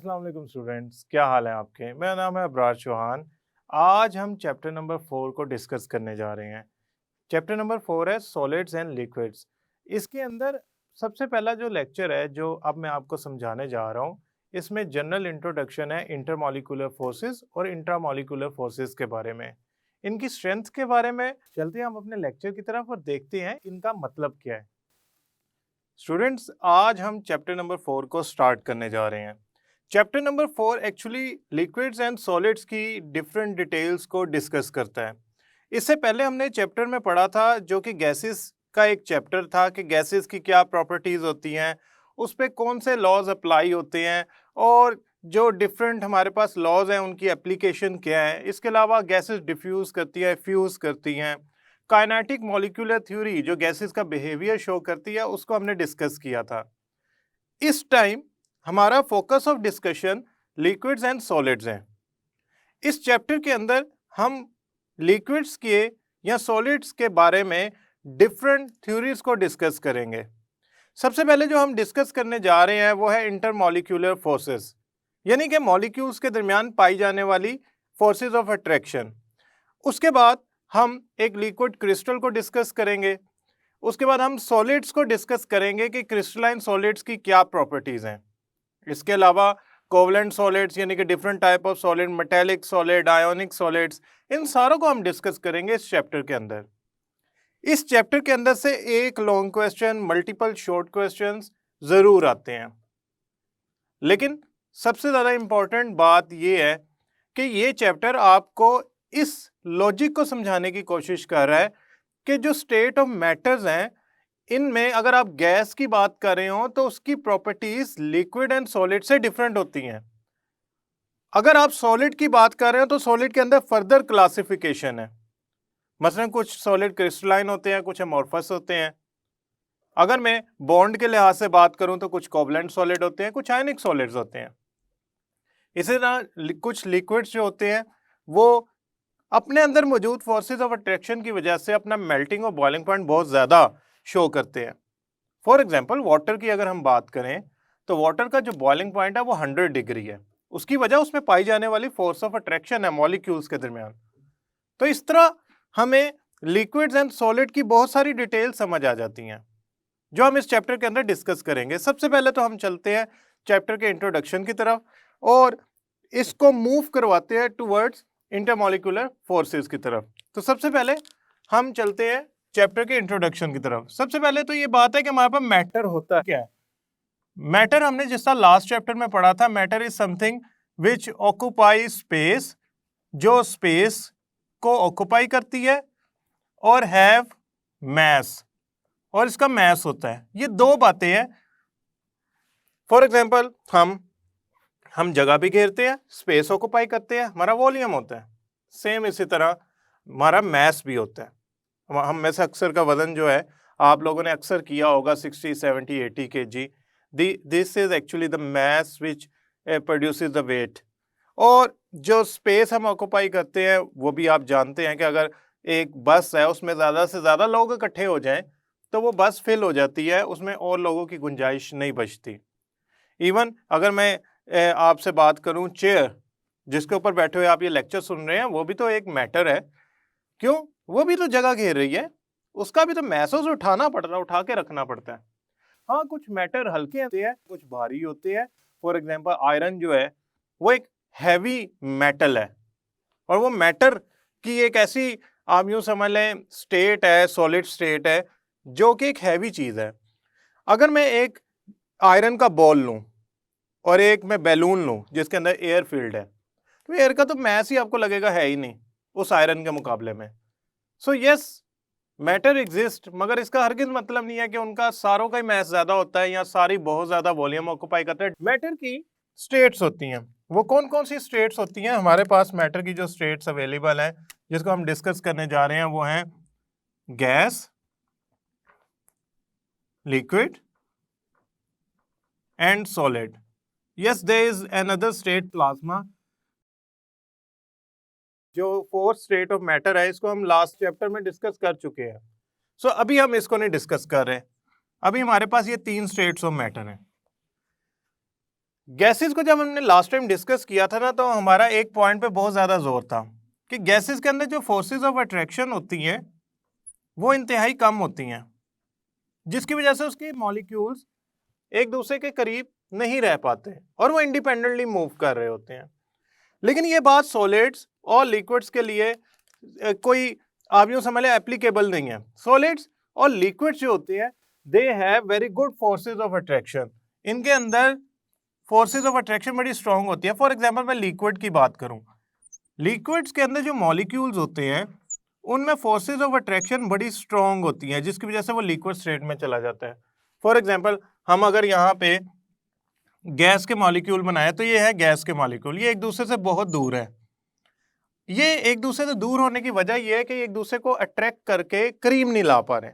अस्सलाम वालेकुम स्टूडेंट्स, क्या हाल है आपके। मेरा नाम है अबरार चौहान। आज हम चैप्टर नंबर 4 को डिस्कस करने जा रहे हैं। चैप्टर नंबर 4 है सॉलिड्स एंड लिक्विड्स। इसके अंदर सबसे पहला जो लेक्चर है जो अब मैं आपको समझाने जा रहा हूँ, इसमें जनरल इंट्रोडक्शन है इंटरमॉलिक्यूलर फोर्सेस और इंट्रामॉलिक्यूलर फोर्सेस के बारे में, इनकी स्ट्रेंथ के बारे में। चलते हैं हम अपने लेक्चर की तरफ और देखते हैं इनका मतलब क्या है। स्टूडेंट्स, आज हम चैप्टर नंबर 4 को स्टार्ट करने जा रहे हैं। Chapter number 4 actually liquids and solids की डिफरेंट डिटेल्स को डिस्कस करता है। इससे पहले हमने चैप्टर में पढ़ा था जो कि गैसेस का एक चैप्टर था कि गैसेस की क्या प्रॉपर्टीज होती हैं, उस पे कौन से लॉज अप्लाई होते हैं और जो डिफरेंट हमारे पास लॉज हैं उनकी एप्लीकेशन क्या है। इसके अलावा गैसेस डिफ्यूज करती हैं, फ्यूज करती हैं। काइनेटिक मॉलिक्यूलर थ्योरी जो गैसेस का बिहेवियर शो करती है उसको हमने डिस्कस किया था। इस टाइम हमारा focus of discussion liquids and solids है। इस चैप्टर के अंदर हम लिक्विड्स के या सॉलिड्स के बारे में डिफरेंट थ्योरीज को डिस्कस करेंगे। सबसे पहले जो हम डिस्कस करने जा रहे हैं वो है इंटरमॉलिक्यूलर फोर्सेस, यानी कि मॉलिक्यूल्स के दरमियान पाई जाने वाली फोर्सेस ऑफ अट्रैक्शन। उसके बाद हम एक लिक्विड क्रिस्टल को डिस्कस करेंगे। उसके बाद हम सॉलिड्स को डिस्कस करेंगे कि क्रिस्टलाइन सॉलिड्स की क्या प्रॉपर्टीज हैं। इसके अलावा कोवलेंट सॉलिड्स यानी कि different type of solid, metallic solid, ionic solids, इन सारों को हम डिस्कस करेंगे इस चैप्टर के अंदर। इस चैप्टर के अंदर से एक long question, multiple short questions जरूर आते हैं, लेकिन सबसे ज्यादा इंपॉर्टेंट बात यह है कि ये चैप्टर आपको इस लॉजिक को समझाने की कोशिश कर रहा है कि जो स्टेट ऑफ मैटर्स हैं इनमें अगर आप गैस की बात कर रहे हो तो उसकी प्रॉपर्टीज लिक्विड एंड सॉलिड से डिफरेंट होती हैं। अगर आप सॉलिड की बात कर रहे हो तो सॉलिड के अंदर फर्दर क्लासिफिकेशन है। मसलन कुछ सॉलिड क्रिस्टलाइन होते हैं, कुछ अमोर्फस होते हैं। अगर मैं बॉन्ड के लिहाज से बात करूं तो कुछ कोवलेंट सॉलिड होते हैं, कुछ आयनिक सॉलिड्स होते हैं। इसी तरह कुछ लिक्विड्स जो होते हैं वो अपने अंदर मौजूद फोर्सेस ऑफ अट्रैक्शन की वजह से अपना मेल्टिंग और बॉइलिंग पॉइंट बहुत ज़्यादा शो करते हैं। फॉर एग्जांपल वाटर की अगर हम बात करें तो वाटर का जो बॉइलिंग पॉइंट है वो 100 डिग्री है। उसकी वजह उसमें पाई जाने वाली फोर्स ऑफ अट्रैक्शन है मॉलिक्यूल्स के दरमियान। तो इस तरह हमें लिक्विड्स एंड सॉलिड की बहुत सारी डिटेल समझ आ जाती हैं जो हम इस चैप्टर के अंदर डिस्कस करेंगे। सबसे पहले तो हम चलते हैं चैप्टर के इंट्रोडक्शन की तरफ और इसको मूव करवाते हैं टुवर्ड्स इंटरमॉलिक्यूलर फोर्सेस की तरफ। तो सबसे पहले हम चलते हैं चैप्टर के इंट्रोडक्शन की तरफ। सबसे पहले तो ये बात है कि हमारे पास मैटर होता है क्या है। मैटर हमने जिस तरह लास्ट चैप्टर में पढ़ा था, matter is something which occupy space, जो स्पेस को ऑक्यूपाई करती है और हैव मैस, और इसका मैस होता है। ये दो बातें हैं। फॉर एग्जाम्पल हम जगह भी घेरते हैं, स्पेस ऑक्यूपाई करते हैं, हमारा वॉल्यूम होता है। सेम इसी तरह हमारा मैस भी होता है। हम में से अक्सर का वजन जो है आप लोगों ने अक्सर किया होगा 60, 70, 80 kg। This is actually the mass which produces the weight. और जो स्पेस हम ऑक्यूपाई करते हैं वो भी आप जानते हैं कि अगर एक बस है उसमें ज़्यादा से ज़्यादा लोग इकट्ठे हो जाएं तो वो बस फिल हो जाती है, उसमें और लोगों की गुंजाइश नहीं बचती। इवन अगर मैं आपसे बात करूं, चेयर जिसके ऊपर बैठे हुए आप ये लेक्चर सुन रहे हैं वो भी तो एक मैटर है। क्यों? वो भी तो जगह घेर रही है, उसका भी तो महसूस उठाना पड़ रहा है, उठा के रखना पड़ता है। हाँ, कुछ मैटर हल्के होते हैं, कुछ भारी होते हैं। फॉर एग्जाम्पल आयरन जो है वो एक हैवी मेटल है और वो मैटर की एक ऐसी, आप यूं समझ लें, स्टेट है, सॉलिड स्टेट है जो कि एक हैवी चीज है। अगर मैं एक आयरन का बॉल लूं और एक मैं बैलून लूं जिसके अंदर एयर फील्ड है, तो एयर का तो मैस ही आपको लगेगा है ही नहीं उस आयरन के मुकाबले में। सो यस, मैटर एग्जिस्ट, मगर इसका हरगिज मतलब नहीं है कि उनका सारों का ही मैस ज्यादा होता है या सारी बहुत ज्यादा वॉल्यूम ऑक्यूपाई करते हैं। मैटर की स्टेट्स होती हैं। वो कौन कौन सी स्टेट्स होती हैं हमारे पास? मैटर की जो स्टेट्स अवेलेबल हैं जिसको हम डिस्कस करने जा रहे हैं वो हैं gas, liquid and solid. Yes, there is another state, plasma, जो फोर्थ स्टेट ऑफ मैटर है। इसको हम लास्ट चैप्टर में डिस्कस कर चुके हैं। सो अभी हम इसको नहीं डिस्कस कर रहे। अभी हमारे पास ये तीन स्टेट्स ऑफ मैटर हैं। गैसेस को जब हमने लास्ट टाइम डिस्कस किया था ना, तो हमारा एक पॉइंट पे बहुत ज़्यादा जोर था कि गैसेस के अंदर जो फोर्सेस ऑफ अट्रैक्शन होती हैं वो इंतहाई कम होती हैं, जिसकी वजह से उसके मॉलिक्यूल्स एक दूसरे के करीब नहीं रह पाते और वो इंडिपेंडेंटली मूव कर रहे होते हैं। लेकिन ये बात सॉलिड्स और लिक्विड्स के लिए कोई आप यूँ समझ लें एप्लीकेबल नहीं है। सॉलिड्स और लिक्विड्स जो होते हैं they have very good forces of attraction, इनके अंदर फोर्सेस ऑफ अट्रैक्शन बड़ी स्ट्रांग होती है। फॉर एग्जांपल मैं लिक्विड की बात करूं, लिक्विड्स के अंदर जो मॉलिक्यूल्स होते हैं उनमें फोर्सेस ऑफ अट्रैक्शन बड़ी स्ट्रांग होती हैं, जिसकी वजह से वो लिक्विड स्टेट में चला जाता है। फॉर एग्जांपल हम अगर यहाँ पे गैस के मॉलिक्यूल बनाए तो ये है गैस के मॉलिक्यूल, ये एक दूसरे से बहुत दूर है। ये एक दूसरे से दूर होने की वजह ये है कि एक दूसरे को अट्रैक्ट करके करीब नहीं ला पा रहे।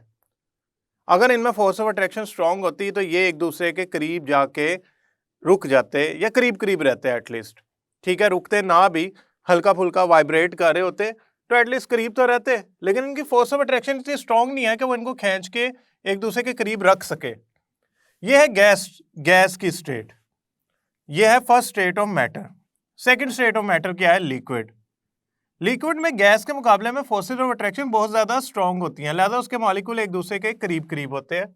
अगर इनमें फोर्स ऑफ अट्रैक्शन स्ट्रांग होती तो ये एक दूसरे के करीब जाके रुक जाते या करीब करीब रहते एटलीस्ट, ठीक है, रुकते ना भी, हल्का फुल्का वाइब्रेट कर रहे होते तो एटलीस्ट करीब तो रहते। लेकिन इनकी फोर्स ऑफ अट्रैक्शन इतनी स्ट्रांग नहीं है कि वो इनको खींच के एक दूसरे के करीब रख सके। ये है गैस की स्टेट, ये है first state of matter. Second state of matter क्या है? लिक्विड। लिक्विड में गैस के मुकाबले में फोर्सेस ऑफ अट्रैक्शन बहुत ज्यादा स्ट्रांग होती हैं, लिहाजा उसके मॉलिक्यूल एक दूसरे के करीब करीब होते हैं।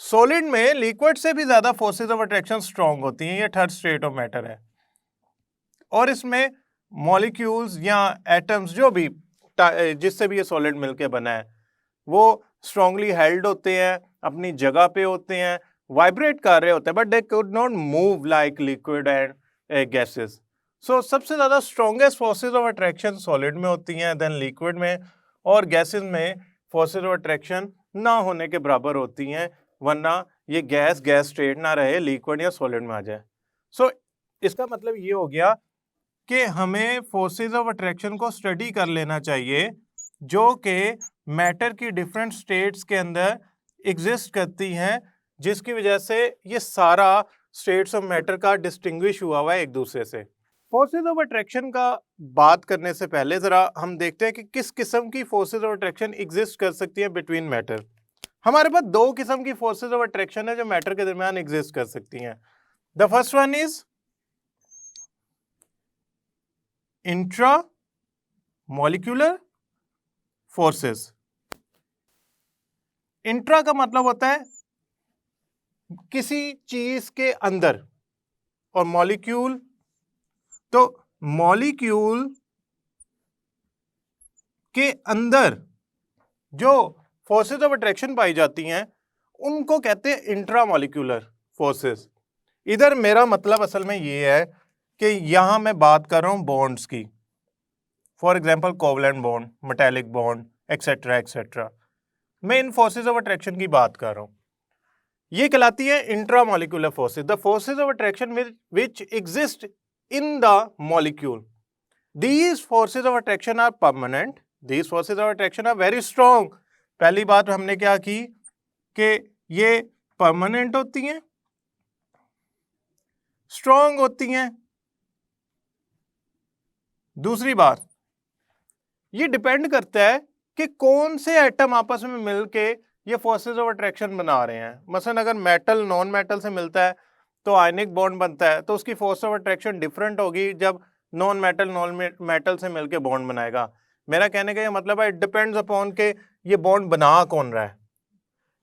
सॉलिड में लिक्विड से भी ज्यादा फोर्सेस ऑफ अट्रैक्शन स्ट्रांग होती हैं, ये थर्ड स्टेट ऑफ मैटर है। और इसमें मॉलिक्यूल्स या एटम्स जो भी जिससे भी ये सॉलिड मिलके बना है वो स्ट्रांगली हेल्ड होते हैं, अपनी जगह पे होते हैं, वाइब्रेट कर रहे होते हैं, but they could not move like liquid and gases. So सबसे ज्यादा strongest forces of attraction solid में होती हैं, देन लिक्विड में, और गैसेस में फोर्सेस ऑफ अट्रैक्शन ना होने के बराबर होती हैं, वरना ये गैस स्टेट ना रहे, लिक्विड या सॉलिड में आ जाए। सो इसका मतलब ये हो गया कि हमें फोर्सेस ऑफ अट्रैक्शन को स्टडी कर लेना चाहिए जो कि मैटर की डिफरेंट स्टेट्स के अंदर एग्जिस्ट करती हैं, जिसकी वजह से ये सारा स्टेट्स ऑफ मैटर का डिस्टिंग्विश हुआ है एक दूसरे से। फोर्सेस ऑफ अट्रैक्शन का बात करने से पहले जरा हम देखते हैं कि किस किस्म की फोर्सेस ऑफ अट्रैक्शन एग्जिस्ट कर सकती है बिटवीन मैटर। हमारे पास दो किस्म की फोर्सेस ऑफ अट्रैक्शन है जो मैटर के दरमियान एग्जिस्ट कर सकती हैं। The first one is intra molecular forces. Intra का मतलब होता है किसी चीज के अंदर, और मॉलिक्यूल तो मॉलिक्यूल के अंदर जो फोर्सेस ऑफ अट्रैक्शन पाई जाती हैं उनको कहते हैं इंट्रा मॉलिक्यूलर फोर्सेस। इधर मेरा मतलब असल में ये है कि यहां मैं बात कर रहा हूं बॉन्ड्स की, for example covalent bond, metallic bond, etcetera etcetera. मैं इन फोर्सेस ऑफ अट्रैक्शन की बात कर रहा हूं, ये कहलाती है intra molecular forces, the forces of attraction which exist in the molecule. These forces of attraction are permanent. These forces of attraction are very strong. पहली बात हमने क्या की कि ये परमानेंट होती हैं, स्ट्रॉन्ग होती हैं। दूसरी बात, ये डिपेंड करता है कि कौन से एटम आपस में मिलके ये फोर्सेस ऑफ अट्रैक्शन बना रहे हैं। मसलन अगर मेटल नॉन मेटल से मिलता है तो आयनिक बॉन्ड बनता है, तो उसकी फोर्स ऑफ अट्रैक्शन डिफरेंट होगी जब नॉन मेटल से मिलके बॉन्ड बनाएगा। मेरा कहने का ये मतलब है, इट डिपेंड्स अपॉन के ये बॉन्ड बना कौन रहा है।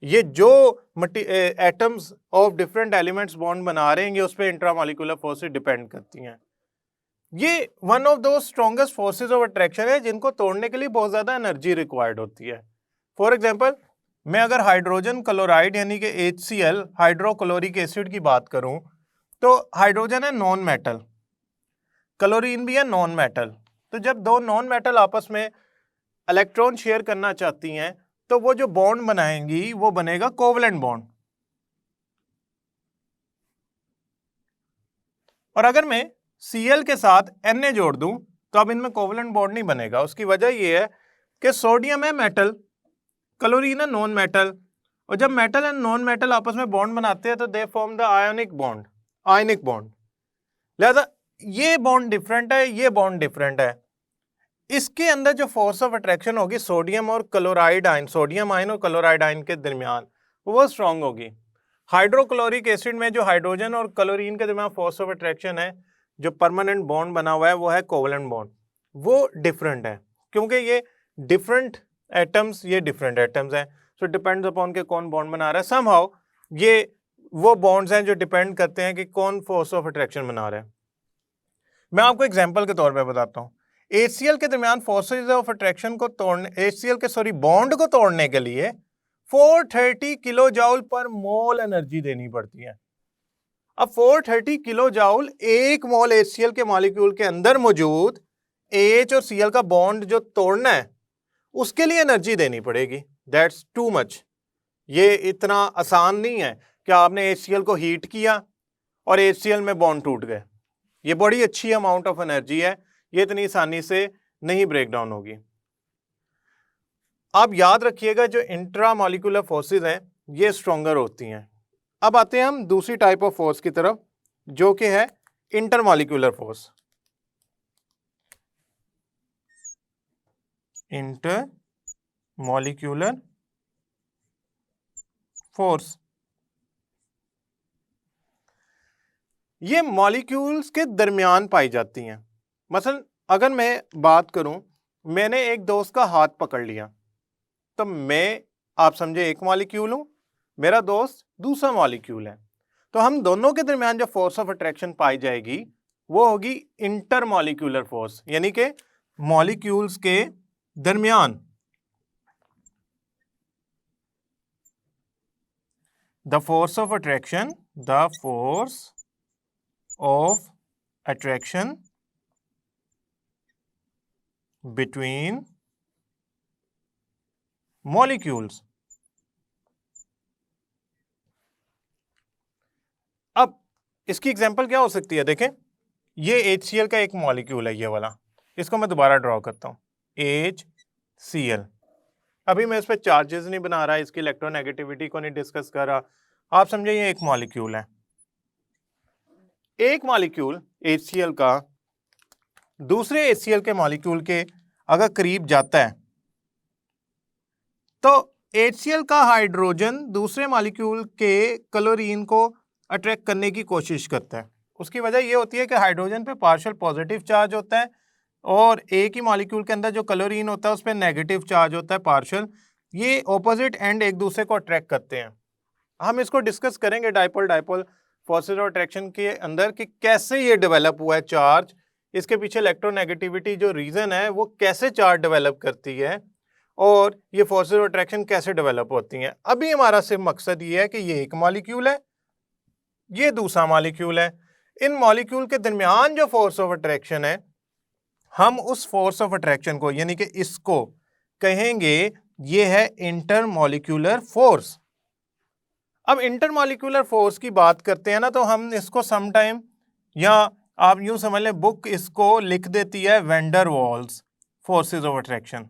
ये जो atoms of different elements bond बना रहे हैं, उस पर इंट्रामॉलिक्यूलर फोर्सेस डिपेंड करती हैं। ये वन ऑफ दो स्ट्रॉन्गेस्ट फोर्सेस ऑफ अट्रैक्शन है जिनको तोड़ने के लिए बहुत ज्यादा एनर्जी रिक्वायर्ड होती है। फॉर एग्जाम्पल, मैं अगर हाइड्रोजन क्लोराइड यानी कि HCl हाइड्रोक्लोरिक एसिड की बात करूं, तो हाइड्रोजन है नॉन मेटल, क्लोरीन भी है नॉन मेटल। तो जब दो नॉन मेटल आपस में इलेक्ट्रॉन शेयर करना चाहती हैं तो वो जो बॉन्ड बनाएंगी वो बनेगा कोवलेंट बॉन्ड। और अगर मैं Cl के साथ Na जोड़ दूं तो अब इनमें कोवलेंट बॉन्ड नहीं बनेगा। उसकी वजह ये है कि सोडियम है मेटल, क्लोरीन है नॉन मेटल, और जब मेटल एंड नॉन मेटल आपस में बॉन्ड बनाते हैं तो they form the ionic bond, ionic bond. लिहाजा ये बॉन्ड डिफरेंट है, ये बॉन्ड डिफरेंट है। इसके अंदर जो फोर्स ऑफ अट्रैक्शन होगी सोडियम और क्लोराइड आयन, सोडियम आयन और क्लोराइड आयन के दरमियान, वो स्ट्रांग होगी। हाइड्रोक्लोरिक एसिड में जो हाइड्रोजन और क्लोरीन के दरमियान फोर्स ऑफ अट्रैक्शन है, जो परमानेंट बॉन्ड बना हुआ है, वो है कोवलेंट बॉन्ड। वो डिफरेंट है क्योंकि ये डिफरेंट एटम्स, ये डिफरेंट एटम्स हैं, सो डिपेंड्स अपॉन के कौन बॉन्ड बना रहा है। समहाउ ये वो बॉन्ड्स हैं जो डिपेंड करते हैं कि कौन फोर्स ऑफ अट्रैक्शन बना रहा है। मैं आपको एग्जांपल के तौर पे बताता हूँ। HCl के दरमियान फोर्सेज ऑफ अट्रैक्शन को तोड़ने, HCl के बॉन्ड को तोड़ने के लिए 430 किलो जाउल पर मोल एनर्जी देनी पड़ती है। अब 430 किलो जाउल एक मोल HCl के मॉलिक्यूल के अंदर मौजूद H और Cl का बॉन्ड जो तोड़ना है, उसके लिए एनर्जी देनी पड़ेगी। That's too much. ये इतना आसान नहीं है कि आपने HCl को हीट किया और HCl में बॉन्ड टूट गए। ये बड़ी अच्छी अमाउंट ऑफ एनर्जी है, ये इतनी आसानी से नहीं ब्रेक डाउन होगी। आप याद रखिएगा जो इंट्रा मॉलिक्यूलर फोर्सेस हैं ये स्ट्रॉन्गर होती हैं। अब आते हैं हम दूसरी टाइप ऑफ फोर्स की तरफ, जो कि है इंटरमॉलिक्यूलर फोर्स। इंटरमॉलिक्यूलर फोर्स, ये मॉलिक्यूल्स के दरमियान पाई जाती हैं। मसलन अगर मैं बात करूं, मैंने एक दोस्त का हाथ पकड़ लिया, तो मैं, आप समझे, एक मॉलिक्यूल हूं, मेरा दोस्त दूसरा मॉलिक्यूल है, तो हम दोनों के दरमियान जो फोर्स ऑफ अट्रैक्शन पाई जाएगी वो होगी इंटरमॉलिक्यूलर फोर्स, यानी कि मॉलिक्यूल्स के दरमियान the force of attraction, the force of attraction between molecules। अब इसकी एग्जांपल क्या हो सकती है? देखें, ये HCl का एक मॉलिक्यूल है, ये वाला, इसको मैं दोबारा ड्रॉ करता हूं, HCl। अभी मैं इस पर चार्जेस नहीं बना रहा, इसकी इलेक्ट्रोनेगेटिविटी को नहीं डिस्कस कर रहा, आप समझे ये एक मॉलिक्यूल है। एक मॉलिक्यूल HCl का दूसरे HCl के मॉलिक्यूल के अगर करीब जाता है, तो HCl का हाइड्रोजन दूसरे मॉलिक्यूल के क्लोरीन को अट्रैक्ट करने की कोशिश करता है। उसकी वजह यह होती है कि हाइड्रोजन पे पार्शियल पॉजिटिव चार्ज होता है और एक ही मॉलिक्यूल के अंदर जो क्लोरीन होता है उस पर नेगेटिव चार्ज होता है, पार्शियल। ये ऑपोजिट एंड एक दूसरे को अट्रैक्ट करते हैं। हम इसको डिस्कस करेंगे dipole dipole forces of attraction के अंदर कि कैसे ये डेवलप हुआ है चार्ज, इसके पीछे इलेक्ट्रोनेगेटिविटी जो रीजन है वो कैसे चार्ज डेवलप करती है और ये फोर्सेस ऑफ अट्रैक्शन कैसे डेवलप होती हैं। अभी हमारा सिर्फ मकसद ये है कि ये एक मॉलिक्यूल है, ये दूसरा मॉलिक्यूल है, इन मॉलिक्यूल के दरमियान जो फोर्स ऑफ अट्रैक्शन है, हम उस फोर्स ऑफ अट्रैक्शन को, यानी कि इसको कहेंगे ये है इंटरमॉलिक्यूलर फोर्स। अब इंटरमॉलिक्यूलर फोर्स की बात करते हैं ना, तो हम इसको समटाइम, या आप यूं समझ लें, बुक इसको लिख देती है van der Waals forces of attraction,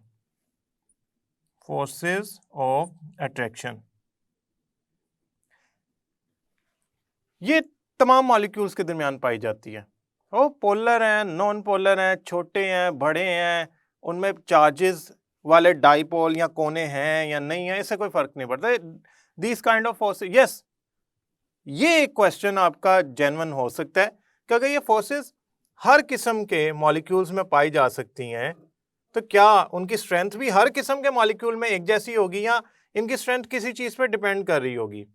forces of attraction. ये तमाम मॉलिक्यूल्स के दरमियान पाई जाती है। वो पोलर हैं, नॉन पोलर हैं, छोटे हैं, बड़े हैं, उनमें चार्जेस वाले डाइपोल या कोने हैं या नहीं है, इससे कोई फर्क नहीं पड़ता। This kind of forces, yes, ये एक क्वेश्चन आपका जेन्युइन हो सकता है कि अगर ये फोर्सेस हर किस्म के मॉलिक्यूल्स में पाई जा सकती हैं, तो क्या उनकी स्ट्रेंथ भी हर किस्म के मॉलिक्यूल में एक जैसी होगी या इनकी स्ट्रेंथ किसी चीज पर डिपेंड कर रही होगी?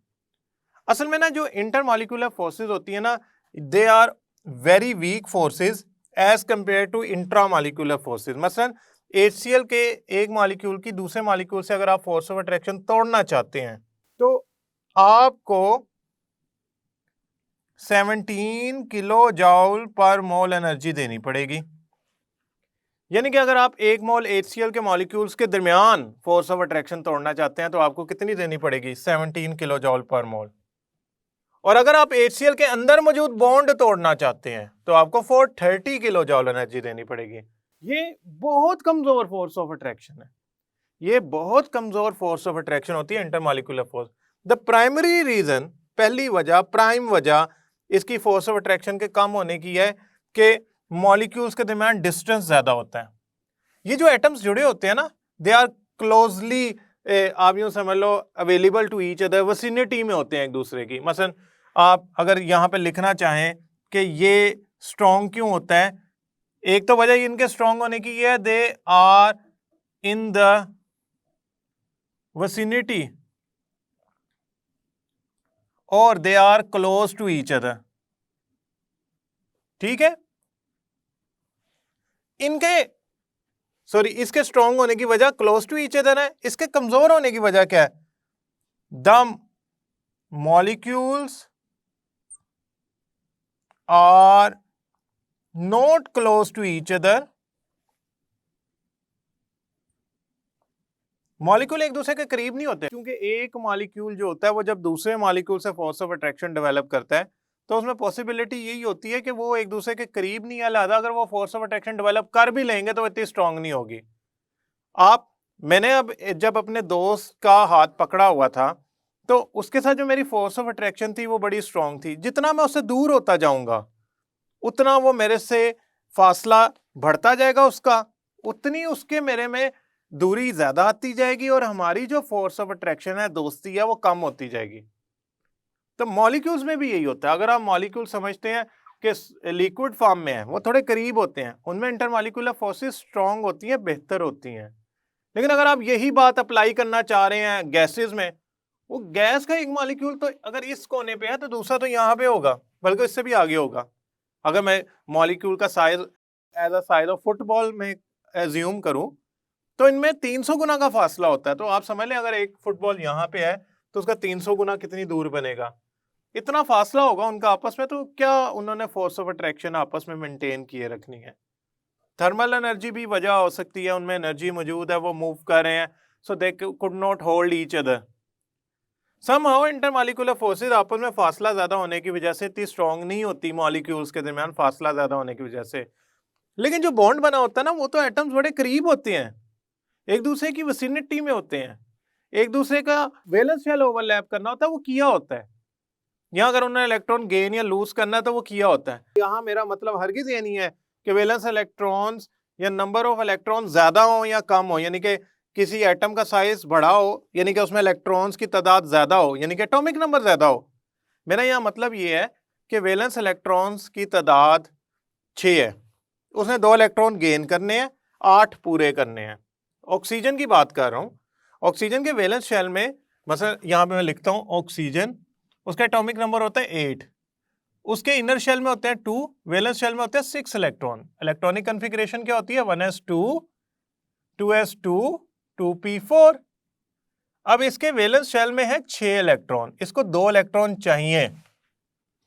असल में ना, जो इंटरमॉलिक्यूलर फोर्सेस होती है ना, they are very weak forces as compare to intramolecular forces. मसलन HCl के एक मॉलिक्यूल की दूसरे मॉलिक्यूल से अगर आप फोर्स ऑफ अट्रैक्शन तोड़ना चाहते हैं, तो आपको 17 किलो जूल पर मोल एनर्जी देनी पड़ेगी। यानी कि अगर आप एक मोल HCl के मॉलिक्यूल्स के दरमियान फोर्स ऑफ अट्रैक्शन तोड़ना चाहते हैं, तो आपको कितनी देनी पड़ेगी? 17 किलो जूल पर मोल। और अगर आप HCl के अंदर मौजूद बॉन्ड तोड़ना चाहते हैं, तो आपको 430 किलो जूल एनर्जी देनी पड़ेगी। ये बहुत कमजोर फोर्स ऑफ अट्रैक्शन है, ये बहुत कमजोर फोर्स ऑफ अट्रैक्शन होती है intermolecular force. The primary reason, पहली वजह, प्राइम वजह इसकी फोर्स ऑफ अट्रैक्शन के कम होने की है कि मॉलिक्यूल्स के दरमियान डिस्टेंस ज्यादा होता है। ये जो एटम्स जुड़े होते हैं ना, दे आर क्लोजली आप यूं समझ लो available to each other, vicinity में होते हैं एक दूसरे की। मसलन आप अगर यहाँ पे लिखना चाहें कि ये स्ट्रॉन्ग क्यों होता है, एक तो वजह इनके स्ट्रॉन्ग होने की ये है, they are in the vicinity और they are close to each other. ठीक है, इसके स्ट्रॉन्ग होने की वजह क्लोज टू ईच अदर है। इसके कमजोर होने की वजह क्या है, the molecules are not close to each other. Molecule एक दूसरे के करीब नहीं होते, क्योंकि एक मॉलिक्यूल जो होता है वो जब दूसरे मॉलिक्यूल से फोर्स ऑफ अट्रैक्शन डेवलप करता है तो उसमें पॉसिबिलिटी यही होती है कि वो एक दूसरे के करीब नहीं है, लिहाजा अगर वो फोर्स ऑफ अट्रैक्शन डेवलप कर भी लेंगे तो इतनी स्ट्रांग नहीं होगी। मैंने अब जब अपने दोस्त का हाथ पकड़ा हुआ था तो उसके साथ जो मेरी फोर्स ऑफ अट्रैक्शन थी वो बड़ी स्ट्रांग थी। जितना मैं उससे दूर होता जाऊंगा उतना वो मेरे से फासला बढ़ता जाएगा, उसका उतनी उसके मेरे में दूरी ज्यादा आती जाएगी और हमारी जो फोर्स ऑफ अट्रैक्शन है, दोस्ती है, वो कम होती जाएगी। तो मॉलिक्यूल्स में भी यही होता है। अगर आप मॉलिक्यूल समझते हैं कि लिक्विड फॉर्म में है, वो थोड़े करीब होते हैं, उनमें इंटरमॉलिक्यूलर फोर्सेस स्ट्रांग होती हैं, बेहतर होती हैं। लेकिन अगर आप यही बात अप्लाई करना चाह रहे हैं गैसेस में, वो गैस का एक मॉलिक्यूल तो अगर इस कोने पे है तो दूसरा तो यहाँ पे होगा, बल्कि इससे भी आगे होगा। अगर मैं मॉलिक्यूल का size as a size of football में एज्यूम करूं तो इनमें 300 गुना का फासला होता है। तो आप समझ लें अगर एक फुटबॉल यहाँ पे है तो उसका 300 गुना कितनी दूर बनेगा, इतना फासला होगा उनका आपस में। तो क्या उन्होंने फोर्स ऑफ अट्रैक्शन आपस में मेंटेन किए रखनी है। थर्मल एनर्जी भी वजह हो सकती है, उनमें एनर्जी मौजूद है, वो मूव कर रहे हैं, so they could not hold each other. Somehow intermolecular forces आपस में फासला ज्यादा होने की वजह से इतनी स्ट्रांग नहीं होती, मॉलिक्यूल्स के दरमियान फासला ज्यादा होने की वजह से। लेकिन जो बॉन्ड बना होता है ना, वो तो एटम्स बड़े करीब होते हैं, एक दूसरे की विसिनिटी में होते हैं, एक दूसरे का वैलेंस शेल ओवरलैप करना होता है, वो किया होता है। यहाँ अगर उन्होंने इलेक्ट्रॉन गेन या लूज करना है तो वो किया होता है। यहाँ मेरा मतलब हरगिज ये नहीं है कि वैलेंस इलेक्ट्रॉन्स या नंबर ऑफ इलेक्ट्रॉन ज्यादा हो या कम हो, यानी कि किसी एटम का साइज बड़ा हो यानी कि उसमें इलेक्ट्रॉन्स की तादाद ज्यादा हो, यानी कि एटॉमिक नंबर ज्यादा हो। मेरा यहाँ मतलब ये है कि वैलेंस इलेक्ट्रॉन्स की तादाद 6 है, उसने 2 इलेक्ट्रॉन गेन करने हैं, 8 पूरे करने हैं। ऑक्सीजन की बात कर रहा हूँ, ऑक्सीजन के वैलेंस शेल में मतलब यहाँ पे मैं लिखता हूँ ऑक्सीजन, उसका एटॉमिक नंबर होता है 8, उसके इनर शेल में होते हैं 2, वैलेंस शेल में होते हैं 6 इलेक्ट्रॉन। इलेक्ट्रॉनिक कॉन्फ़िगरेशन क्या होती है, 1s2 2s2 2p4। अब इसके वैलेंस शेल में है 6 इलेक्ट्रॉन, इसको 2 इलेक्ट्रॉन चाहिए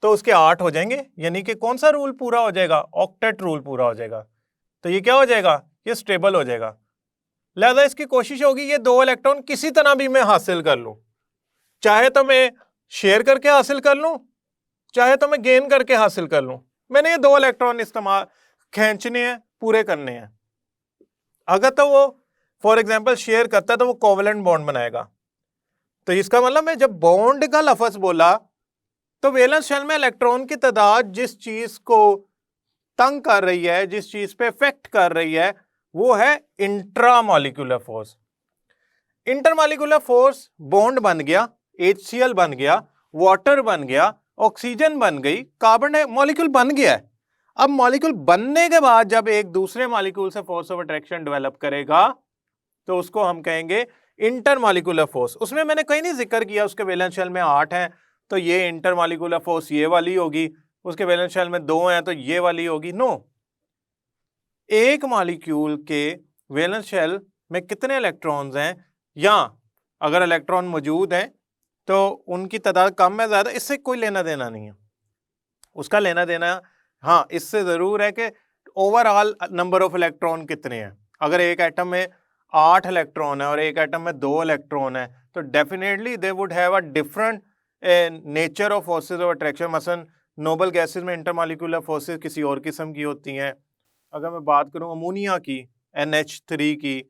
तो उसके 8 हो जाएंगे, यानी कि कौन सा रूल पूरा हो जाएगा, ऑक्टेट रूल पूरा हो जाएगा। तो ये क्या हो जाएगा, ये स्टेबल हो जाएगा। लिहाजा इसकी कोशिश होगी ये 2 इलेक्ट्रॉन किसी तरह भी मैं हासिल कर लूं, चाहे तो मैं शेयर करके हासिल कर लूं, चाहे तो मैं गेन करके हासिल कर लूं, मैंने ये 2 इलेक्ट्रॉन इस्तेमाल खींचने हैं, पूरे करने हैं। अगर तो वो फॉर एग्जांपल शेयर करता है तो वो कोवेलेंट बॉन्ड बनाएगा। तो इसका मतलब मैं जब बॉन्ड का लफ्ज बोला तो वैलेंस शेल में इलेक्ट्रॉन की तादाद जिस चीज को तंग कर रही है, जिस चीज पे इफेक्ट कर रही है, वो है intramolecular force. Intermolecular force bond बन गया, HCl बन गया, वाटर बन गया, ऑक्सीजन बन गई, कार्बन मॉलिक्यूल बन गया है। अब मॉलिक्यूल बनने के बाद जब एक दूसरे मॉलिक्यूल से फोर्स ऑफ अट्रैक्शन डेवलप करेगा तो उसको हम कहेंगे इंटरमॉलिक्यूलर फोर्स। उसमें मैंने कहीं नहीं जिक्र किया उसके वैलेंस शेल में 8 है तो ये इंटरमॉलिक्यूलर फोर्स ये वाली होगी, उसके वैलेंस शेल में 2 है तो ये वाली होगी। नो, एक मॉलिक्यूल के वैलेंस शेल में कितने इलेक्ट्रॉन्स हैं या अगर इलेक्ट्रॉन मौजूद हैं तो उनकी तादाद कम है ज्यादा, इससे कोई लेना देना नहीं है। उसका लेना देना हाँ इससे जरूर है कि ओवरऑल नंबर ऑफ इलेक्ट्रॉन कितने हैं। अगर एक एटम में 8 इलेक्ट्रॉन है और एक एटम में 2 इलेक्ट्रॉन है तो definitely they would have a different nature of forces of attraction. मसलन नोबल गैसेस में इंटरमॉलिक्यूलर फोर्सेस किसी और किस्म की होती हैं। अगर मैं बात करूं अमोनिया की, NH3 की,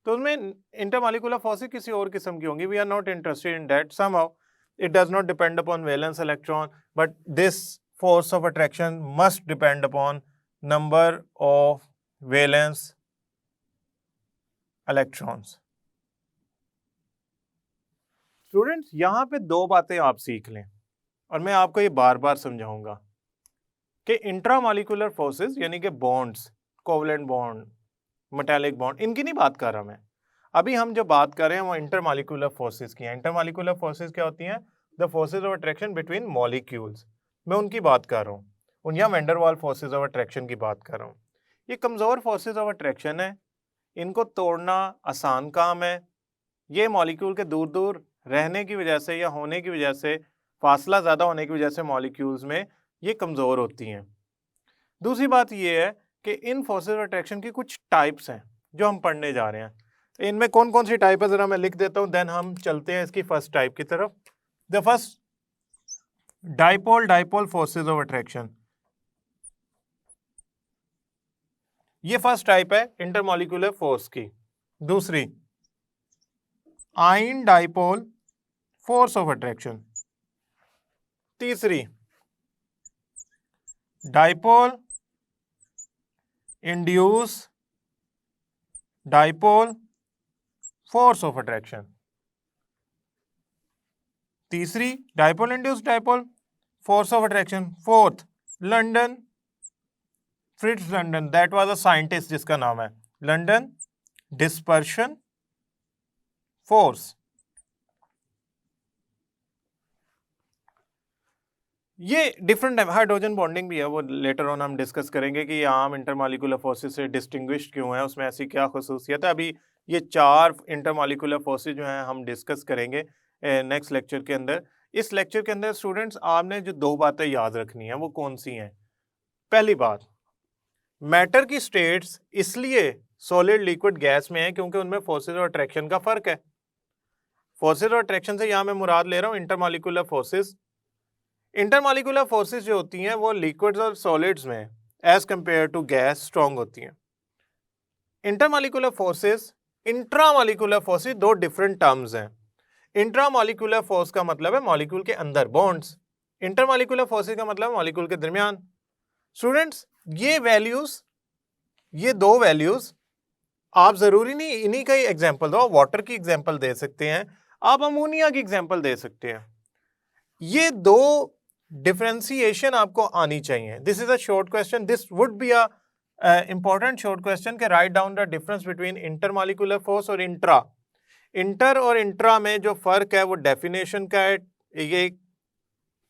तो उसमें इंटरमॉलिक्यूलर फोर्सेस किसी और किस्म की होंगी। We are not interested in that, somehow it does not depend upon valence electron, but this force of attraction must depend upon number of valence electrons. Students यहाँ पे दो बातें आप सीख लें और मैं आपको ये बार बार समझाऊंगा कि इंट्रामॉलिक्यूलर फोर्सेस यानी कि bonds, covalent bond, metallic bond, इनकी नहीं बात कर रहा मैं। अभी हम जो बात कर रहे हैं वो इंटरमॉलिक्यूलर फोर्सेस की हैं। इंटरमॉलिक्यूलर फोर्सेस क्या होती हैं? The forces of attraction between molecules, मैं उनकी बात कर रहा हूँ। उन या वैन डर वाल फोर्सेस ऑफ अट्रैक्शन की बात कर रहा हूँ। ये कमज़ोर फोर्सेस ऑफ अट्रैक्शन है, इनको तोड़ना आसान काम है। ये मॉलिक्यूल के दूर दूर रहने की वजह से या होने की वजह से, फासला ज़्यादा होने की वजह से मॉलिक्यूल्स में ये कमज़ोर होती हैं। दूसरी बात ये है कि इन फोर्सेस ऑफ अट्रैक्शन की कुछ टाइप्स हैं जो हम पढ़ने जा रहे हैं। इनमें कौन कौन सी टाइप है ज़रा मैं लिख देता हूँ, देन हम चलते हैं इसकी फर्स्ट टाइप की तरफ। The first, dipole dipole forces of attraction. ये फर्स्ट टाइप है इंटरमॉलिक्यूलर फोर्स की। दूसरी, ion dipole force of attraction. तीसरी, dipole induced dipole force of attraction. तीसरी, dipole induced dipole force of attraction. Fourth, London, Fritz London, that was a scientist जिसका नाम है London dispersion force. ये different है। Hydrogen bonding भी है, वो लेटर ऑन हम डिस्कस करेंगे कि ये आम इंटरमॉलिक्यूलर फोर्सेस से डिस्टिंग्विश्ड क्यों है, उसमें ऐसी क्या खसूसियत है। अभी ये 4 इंटरमॉलिक्यूलर फोर्सेस जो हैं हम डिस्कस करेंगे नेक्स्ट लेक्चर के अंदर। इस लेक्चर के अंदर स्टूडेंट्स आपने जो 2 बातें याद रखनी है वो कौन सी हैं? पहली बात, मैटर की स्टेट्स इसलिए सॉलिड, लिक्विड, गैस में है क्योंकि उनमें फोर्सेस और अट्रैक्शन का फर्क है। फोर्सेस और अट्रैक्शन से यहाँ मैं मुराद ले रहा हूँ इंटरमॉलिक्यूलर फोर्सेस। इंटरमॉलिक्यूलर फोर्सेस जो होती हैं वो लिक्विड्स और सॉलिड्स में as compare to gas strong होती हैं। इंटरमॉलिक्यूलर फोर्सेस, इंट्रामॉलिक्यूलर फोर्सेस दो डिफरेंट टर्म्स हैं। इंट्रामॉलिक्यूलर फोर्स का मतलब है मॉलिक्यूल के अंदर बॉन्ड्स, इंटरमॉलिक्यूलर फोर्सेस का मतलब मॉलिक्यूल के दरमियान। स्टूडेंट्स ये वैल्यूज, ये 2 वैल्यूज आप जरूरी नहीं इन्हीं का ही एग्जांपल दो, वाटर की एग्जांपल दे सकते हैं, आप अमोनिया की एग्जांपल दे सकते हैं। ये 2 डिफरेंशिएशन आपको आनी चाहिए। This is a short question, this would be a important short question के write down the difference between intermolecular force और इंट्रा। इंटर और इंट्रा में जो फर्क है वो डेफिनेशन का है, ये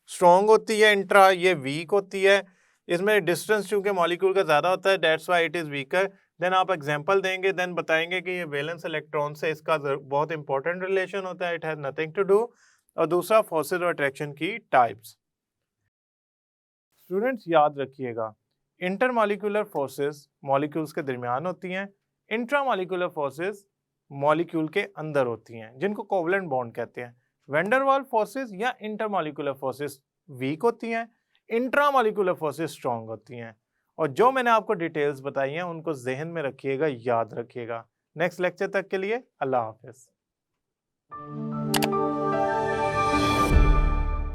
स्ट्रॉन्ग होती है इंट्रा, ये वीक होती है। इसमें डिस्टेंस चूंकि मॉलिक्यूल का ज्यादा होता है, that's why it is weaker. Then आप एग्जांपल देंगे, देन बताएंगे कि ये वैलेंस इलेक्ट्रॉन से इसका बहुत इंपॉर्टेंट रिलेशन होता है, it has nothing to do. और दूसरा, फोर्सेस और अट्रैक्शन की टाइप्स। स्टूडेंट्स याद रखिएगा, इंटरमॉलिक्यूलर फोर्सेस मॉलिक्यूल्स के दरमियान होती हैं, इंट्रामॉलिक्यूलर फोर्सेस मॉलिक्यूल के अंदर होती हैं, जिनको कोवलेंट बॉन्ड कहते हैं। वैन डर वाल फोर्सेस या इंटरमॉलिक्यूलर फोर्सेस वीक होती हैं, इंट्रामॉलिक्यूलर फोर्सेस स्ट्रॉन्ग होती हैं। और जो मैंने आपको डिटेल्स बताई हैं उनको जहन में रखिएगा, याद रखिएगा। नेक्स्ट लेक्चर तक के लिए अल्लाह हाफिज।